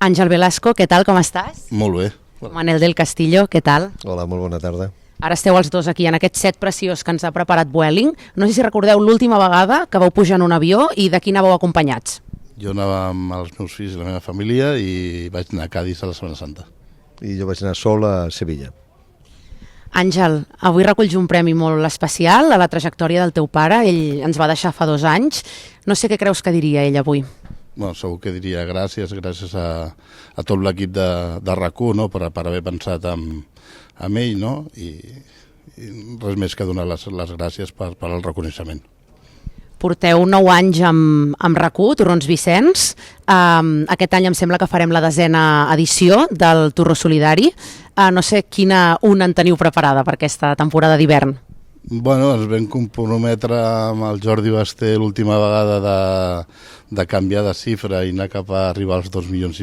Àngel Velasco, què tal, com estàs? Molt bé. Manel del Castillo, què tal? Hola, molt bona tarda. Ara esteu els dos aquí en aquest set preciós que ens ha preparat Vueling. No sé si recordeu l'última vegada que vau pujar en un avió i de qui anàveu acompanyats. Jo anava amb els meus fills i la meva família i vaig anar a Cádiz a la Setmana Santa. I jo vaig anar sol a Sevilla. Àngel, avui reculls un premi molt especial a la trajectòria del teu pare. Ell ens va deixar fa 2 anys. No sé què creus que diria ell avui. Bueno, segur que diria gràcies a tot l'equip de RAC1, no? per haver pensat en ell, no? I res més que donar les gràcies per el reconeixement. Porteu 9 anys amb RAC1, Torrons Vicenç. Aquest any em sembla que farem la 10a edició del Torró Solidari. No sé quina en teniu preparada per aquesta temporada d'hivern. Bueno, ens vam comprometre amb el Jordi Basté l'última vegada de canviar de xifra i anar cap a arribar als 2,5 milions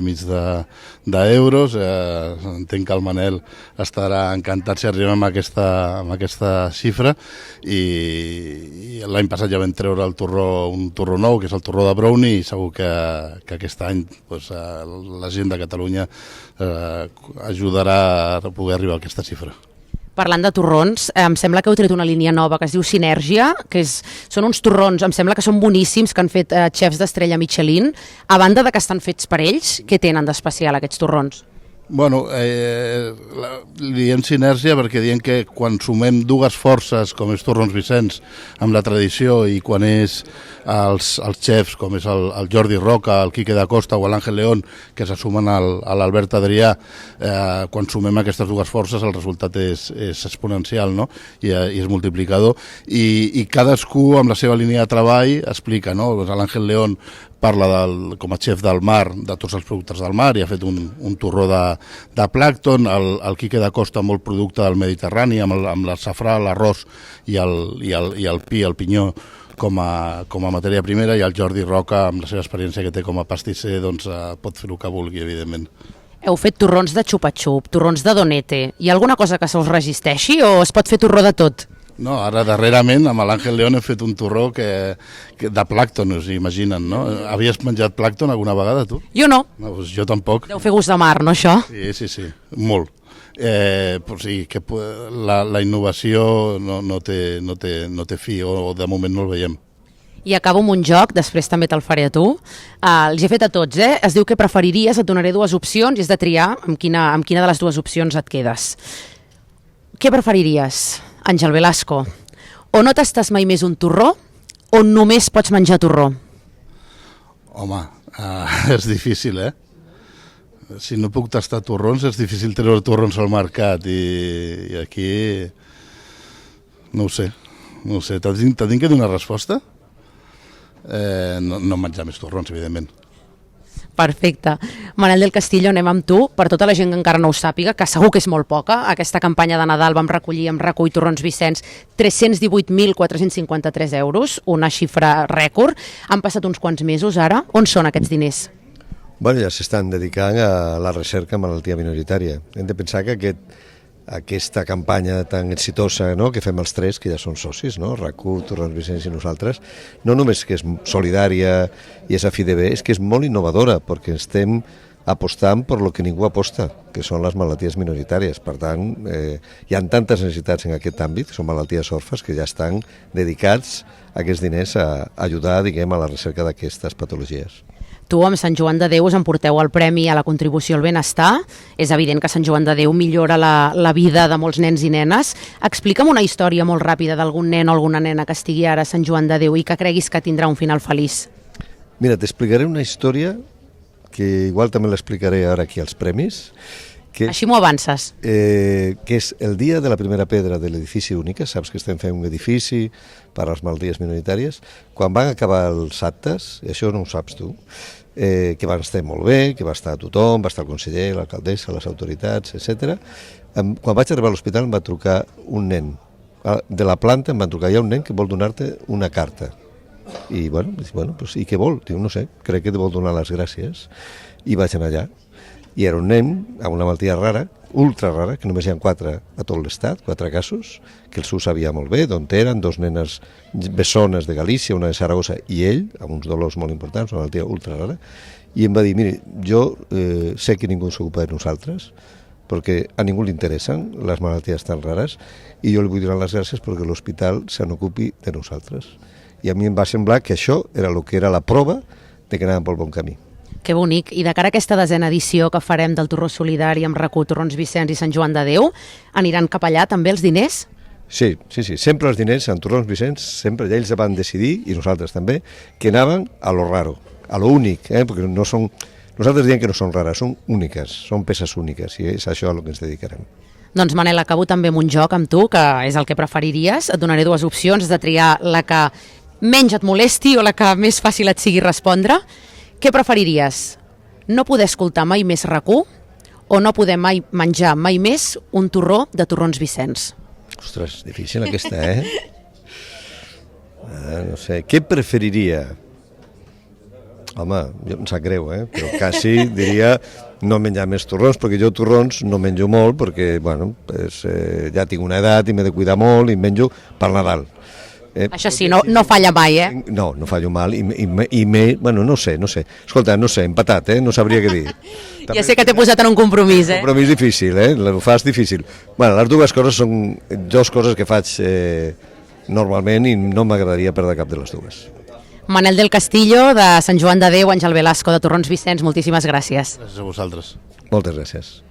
d'euros. Entenc que el Manel estarà encantat si arribem amb aquesta xifra i l'any passat ja vam treure un torró nou, que és el torró de Brownie, i segur que aquest any doncs, la gent de Catalunya ajudarà a poder arribar a aquesta xifra. Parlant de torrons, em sembla que heu tret una línia nova que es diu Sinergia, que són uns torrons, em sembla que són boníssims, que han fet xefs d'estrella Michelin. A banda de que estan fets per ells, què tenen d'especial aquests torrons? Bueno, li diem sinergia perquè diem que quan sumem dues forces, com és Torrons Vicenç, amb la tradició, i quan és els xefs, com és el Jordi Roca, el Quique da Costa o l'Àngel León, que se sumen a l'Albert Adrià, quan sumem aquestes dues forces el resultat és exponencial, no? I és multiplicador. I cadascú amb la seva línia de treball explica, no? L'Àngel León parla com a xef del mar, de tots els productes del mar, i ha fet un torró de plàncton. El Quique da Costa, molt producte del Mediterrani, amb el safrà, l'arròs i el pi, el pinyó, com a matèria primera, i el Jordi Roca, amb la seva experiència que té com a pastisser, doncs pot fer el que vulgui, evidentment. Heu fet torrons de xupa-xup, torrons de donete. Hi ha alguna cosa que se us resisteixi o es pot fer torró de tot? No, ara darrerament amb l'Àngel León hem fet un torró de plàncton, us imaginen, no? Havies menjat plàncton alguna vegada, tu? Jo no. No, doncs jo tampoc. Deu fer gust de mar, no, això? Sí, molt. Però sí, que la innovació no té fi, o de moment no el veiem. I acabo amb un joc, després també te'l faré a tu. Els he fet a tots, Es diu que preferiries, et donaré 2 opcions i has de triar amb quina de les 2 opcions et quedes. Què preferiries, Àngel Velasco? O no tastes mai més un torró o només pots menjar torró? Home, és difícil, Si no puc tastar torrons, és difícil treure torrons al mercat, i aquí no ho sé. T'ha que donar resposta? No menjar més torrons, evidentment. Perfecte. Manel del Castillo, anem amb tu. Per tota la gent que encara no ho sàpiga, que segur que és molt poca, aquesta campanya de Nadal vam recollir amb RAC1 i Torrons Vicenç 318.453 euros, una xifra rècord. Han passat uns quants mesos ara. On són aquests diners? Bueno, ja s'estan dedicant a la recerca en malaltia minoritària. Hem de pensar que aquesta campanya tan exitosa, no?, que fem els 3, que ja són socis, no?, RAC1, Torrons Vicenç i nosaltres, no només que és solidària i és a fi de bé, és que és molt innovadora, perquè estem apostant per lo que ningú aposta, que són les malalties minoritàries. Per tant, hi ha tantes necessitats en aquest àmbit, que són malalties orfes, que ja estan dedicats aquests diners a ajudar, diguem, a la recerca d'aquestes patologies. Tu, amb Sant Joan de Déu, us emporteu el premi a la contribució al benestar. És evident que Sant Joan de Déu millora la vida de molts nens i nenes. Explica'm una història molt ràpida d'algun nen o alguna nena que estigui ara a Sant Joan de Déu i que creguis que tindrà un final feliç. Mira, t'explicaré una història que igual també l'explicaré ara aquí als premis. Així m'ho avances. Que és el dia de la primera pedra de l'edifici única. Saps que estem fent un edifici per a les malalties minoritàries. Quan van acabar els actes, i això no ho saps tu, que van estar molt bé, que va estar tothom, va estar el conseller, l'alcaldessa, les autoritats, etc. Quan vaig arribar a l'hospital em va trucar un nen. De la planta em van trucar, hi ha un nen que vol donar-te una carta. I bueno, pues, i què vol? Diu, no sé, crec que te vol donar les gràcies. I vaig anar allà. I era un nen amb una malaltia rara ultra rara, que només hi ha 4 a tot l'estat, 4 casos, que el seu sabia molt bé d'on eren, 2 nenes bessones de Galícia, una de Saragossa i ell, amb uns dolors molt importants, una malaltia ultra rara, i em va dir, mire, jo sé que ningú s'ocupa de nosaltres, perquè a ningú li interessen les malalties tan rares, i jo li vull donar les gràcies perquè l'hospital se n'ocupi de nosaltres. I a mi em va semblar que això era el que era la prova de que anàvem pel bon camí. Que bonic. I de cara a aquesta 10a edició que farem del Torró Solidari amb RAC1, Torrons Vicenç i Sant Joan de Déu, aniran cap allà també els diners? Sí, sempre els diners en Torrons Vicenç, sempre ells van decidir, i nosaltres també, que anaven a lo raro, a lo únic, perquè no són, nosaltres diem que no són rares, són úniques, són peces úniques, i és això a lo que ens dedicarem. Doncs Manel, acabo també amb un joc amb tu, que és el que preferiries. Et donaré 2 opcions, has de triar la que menys et molesti o la que més fàcil et sigui respondre. Què preferiries? No poder escoltar mai més RAC1 o no poder mai menjar mai més un torró de Torrons Vicenç? Ostres, difícil aquesta, no sé, què preferiria? Home, em sap greu, però quasi diria no menjar més torrons, perquè jo torrons no menjo molt, perquè bueno, ja tinc una edat i m'he de cuidar molt i menjo per Nadal. Això sí, no falla mai, No fallo mal bueno, no sé. Escolta, no sé, empatat, no sabria què dir. Ja sé que t'he posat en un compromís, Un compromís difícil, ho fas difícil. Bueno, les dues coses són 2 coses que faig normalment i no m'agradaria perdre cap de les dues. Manel del Castillo, de Sant Joan de Déu, Àngel Velasco, de Torrons Vicenç, moltíssimes gràcies. Gràcies a vosaltres. Moltes gràcies.